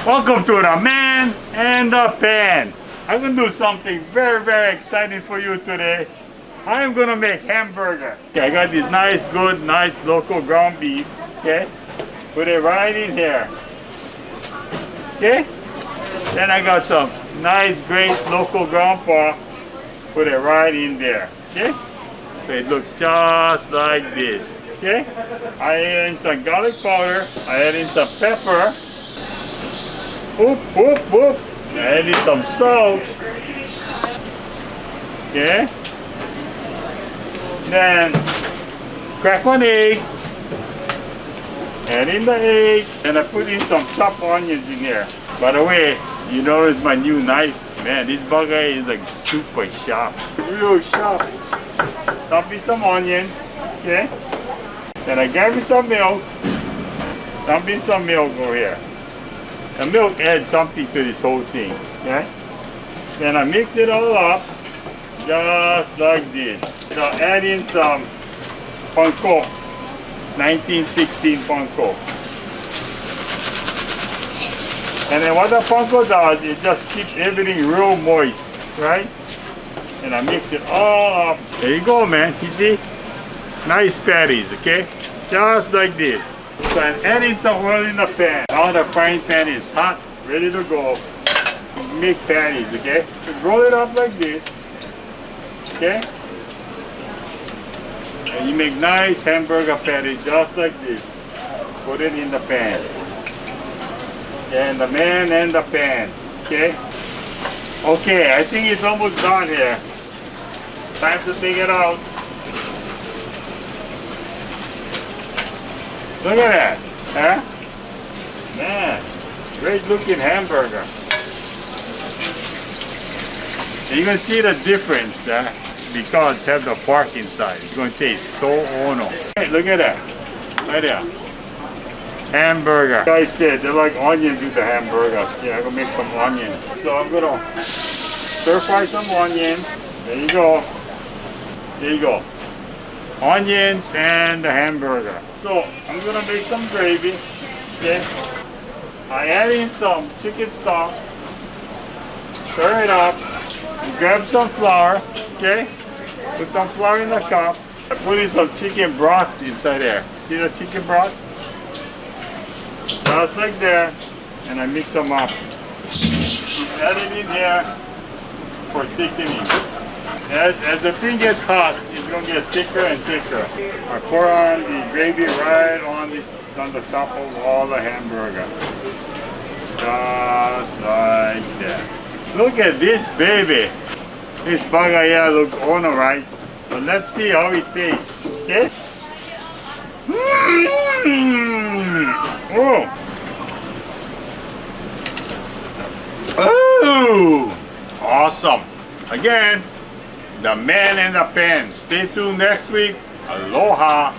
Welcome to the man and the pan. I'm gonna do something very exciting for you today. I'm gonna make hamburger. Okay, I got this nice local ground beef. Okay, put it right in here. Okay, then I got some nice great local ground pork. Put it right in there. Okay, so it looks just like this. Okay, I add in some garlic powder. I add in some pepper. Whoop. Add in some salt. Okay. Then crack one egg. Add in the egg. And I put in some chopped onions in here. By the way, you notice my new knife? Man, this buggah is like super sharp. Real sharp. Dump in some onions. Okay. Then I grab me some milk. Dump in some milk over here. The milk adds something to this whole thing. Okay? Then I mix it all up. Just like this. So add in some panko. 1916 panko. And then what the panko does is just keep everything real moist. Right? And I mix it all up. There you go, man. You see? Nice patties, okay? Just like this. So I'm adding some oil in the pan. Now the frying pan is hot, ready to go. Make patties, okay? So roll it up like this, okay? And you make nice hamburger patties just like this. Put it in the pan. And the man and the pan, okay? Okay, I think it's almost done here. Time to take it out. Look at that, huh? Man, great looking hamburger. You can see the difference, because it has the pork inside. It's going to taste so ono. Hey, look at that, right there. Hamburger. Guys said they like onions with the hamburger. Yeah, I'm gonna make some onions. So I'm gonna stir fry some onions. There you go. There you go. Onions and the hamburger. So I'm gonna make some gravy. Okay. I add in some chicken stock. Stir it up. Grab some flour. Okay. Put some flour in the cup. I put in some chicken broth inside there. See the chicken broth? Just like that. And I mix them up. Add it in here for thickening. As the thing gets hot, it's going to get thicker and thicker. I pour on the gravy right on the top of all the hamburger. Just like that. Look at this baby. This buggah, yeah, looks alright. But let's see how it tastes. Okay? Oh! Oh! Awesome. Again, the man and the pan. Stay tuned next week. Aloha.